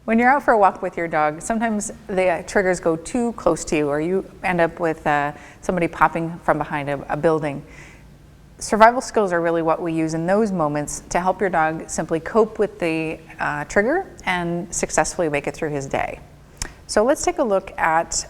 When you're out for a walk with your dog, sometimes the triggers go too close to you, or you end up with somebody popping from behind a building. Survival skills are really what we use in those moments to help your dog simply cope with the trigger and successfully make it through his day. So let's take a look at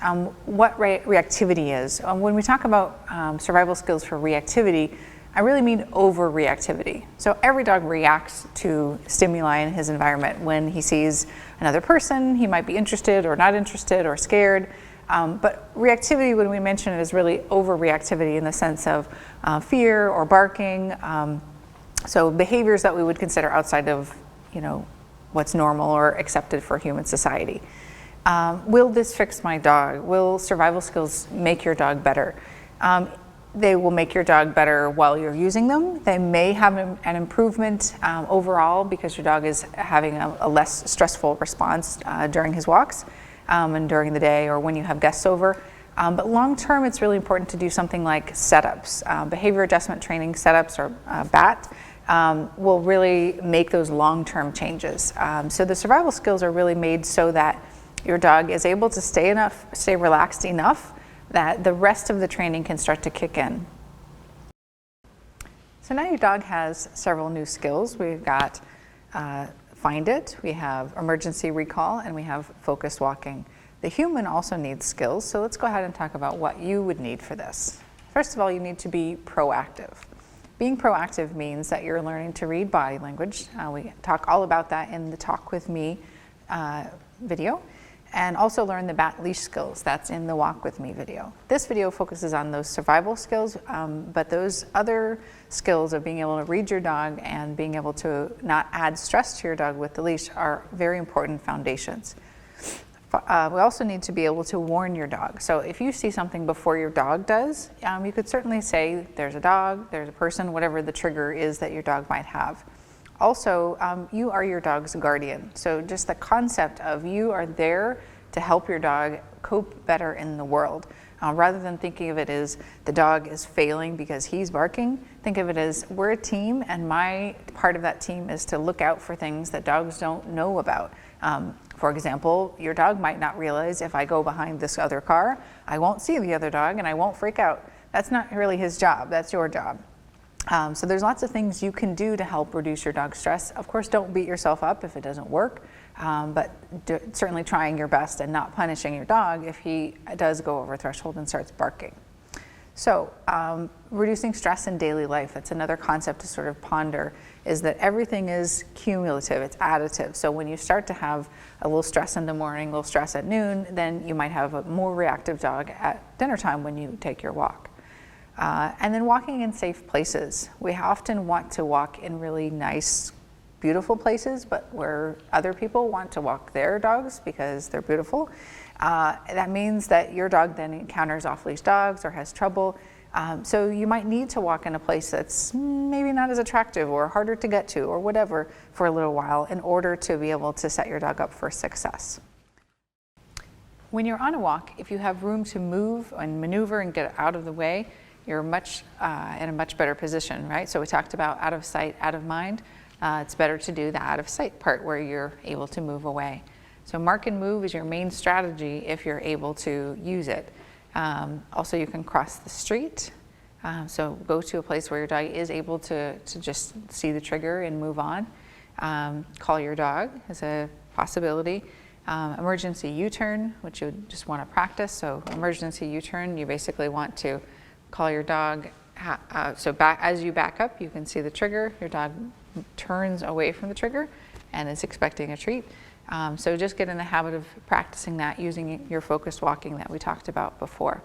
what reactivity is. When we talk about survival skills for reactivity, I really mean overreactivity. So every dog reacts to stimuli in his environment. When he sees another person, he might be interested or not interested or scared. But reactivity, when we mention it, is really overreactivity in the sense of fear or barking. So behaviors that we would consider outside of, what's normal or accepted for human society. Will this fix my dog? Will survival skills make your dog better? They will make your dog better while you're using them. They may have an improvement overall because your dog is having a less stressful response during his walks and during the day or when you have guests over. But long term, it's really important to do something like setups. Behavior adjustment training setups, or BAT, will really make those long-term changes. So the survival skills are really made so that your dog is able to stay relaxed enough that the rest of the training can start to kick in. So now your dog has several new skills. We've got Find It, we have Emergency Recall, and we have Focused Walking. The human also needs skills, so let's go ahead and talk about what you would need for this. First of all, you need to be proactive. Being proactive means that you're learning to read body language. We talk all about that in the Talk With Me video. And also learn the BAT leash skills. That's in the Walk With Me video. This video focuses on those survival skills, but those other skills of being able to read your dog and being able to not add stress to your dog with the leash are very important foundations. We also need to be able to warn your dog. So if you see something before your dog does, you could certainly say there's a dog, there's a person, whatever the trigger is that your dog might have. Also, you are your dog's guardian. So just the concept of you are there to help your dog cope better in the world. Rather than thinking of it as the dog is failing because he's barking, think of it as we're a team, and my part of that team is to look out for things that dogs don't know about. For example, your dog might not realize if I go behind this other car, I won't see the other dog and I won't freak out. That's not really his job, that's your job. So there's lots of things you can do to help reduce your dog's stress. Of course, don't beat yourself up if it doesn't work, but certainly trying your best and not punishing your dog if he does go over a threshold and starts barking. So reducing stress in daily life, that's another concept to sort of ponder, is that everything is cumulative, it's additive. So when you start to have a little stress in the morning, a little stress at noon, then you might have a more reactive dog at dinner time when you take your walk. And then walking in safe places. We often want to walk in really nice, beautiful places, but where other people want to walk their dogs because they're beautiful. That means that your dog then encounters off-leash dogs or has trouble. So you might need to walk in a place that's maybe not as attractive or harder to get to or whatever for a little while in order to be able to set your dog up for success. When you're on a walk, if you have room to move and maneuver and get out of the way, you're in a much better position, right? So we talked about out of sight, out of mind. It's better to do the out of sight part where you're able to move away. So mark and move is your main strategy if you're able to use it. Also, you can cross the street. So go to a place where your dog is able to just see the trigger and move on. Call your dog is a possibility. Emergency U-turn, which you would just want to practice. So emergency U-turn, you basically want to call your dog. As you back up, you can see the trigger. Your dog turns away from the trigger and is expecting a treat. So just get in the habit of practicing that using your focused walking that we talked about before.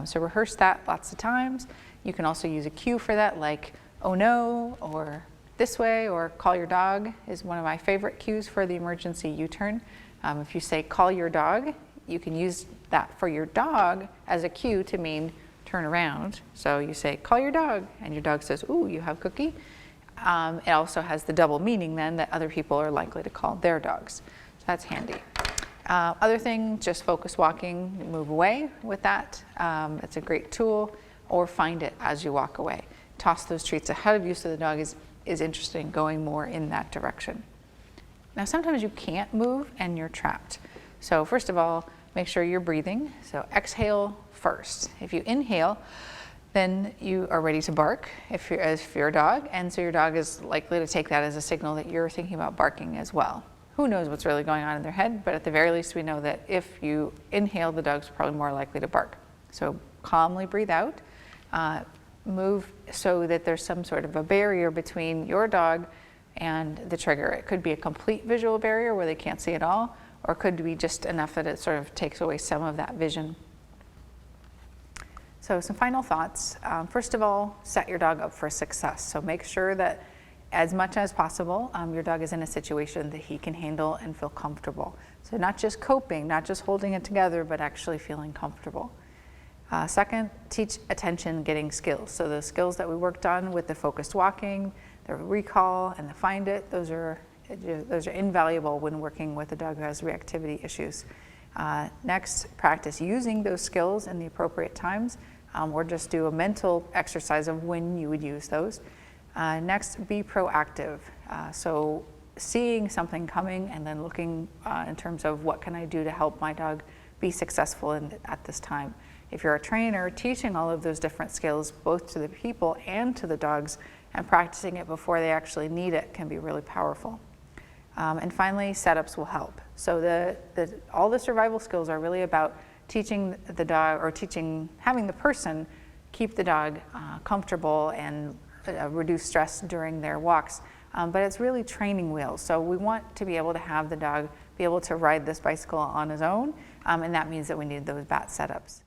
So rehearse that lots of times. You can also use a cue for that, like, oh no, or this way, or call your dog is one of my favorite cues for the emergency U-turn. If you say call your dog, you can use that for your dog as a cue to mean turn around. So you say, call your dog, and your dog says, ooh, you have cookie. It also has the double meaning then that other people are likely to call their dogs. So that's handy. Other thing, just focus walking, move away with that. It's a great tool, or find it as you walk away. Toss those treats ahead of you so the dog is interested in going more in that direction. Now sometimes you can't move and you're trapped. So first of all, make sure you're breathing. So exhale first. If you inhale, then you are ready to bark if you're a dog, and so your dog is likely to take that as a signal that you're thinking about barking as well. Who knows what's really going on in their head, but at the very least we know that if you inhale, the dog's probably more likely to bark. So calmly breathe out, move so that there's some sort of a barrier between your dog and the trigger. It could be a complete visual barrier where they can't see at all, or it could be just enough that it sort of takes away some of that vision. So some final thoughts. First of all, set your dog up for success. So make sure that as much as possible, your dog is in a situation that he can handle and feel comfortable. So not just coping, not just holding it together, but actually feeling comfortable. Second, teach attention getting skills. So the skills that we worked on with the focused walking, the recall, and the find it, those are invaluable when working with a dog who has reactivity issues. Next, practice using those skills in the appropriate times, or just do a mental exercise of when you would use those. Next, be proactive. So seeing something coming and then looking in terms of what can I do to help my dog be successful at this time. If you're a trainer, teaching all of those different skills both to the people and to the dogs and practicing it before they actually need it can be really powerful. And finally, setups will help. So all the survival skills are really about teaching the dog, or having the person keep the dog comfortable and reduce stress during their walks. But it's really training wheels. So we want to be able to have the dog be able to ride this bicycle on his own, and that means that we need those BAT setups.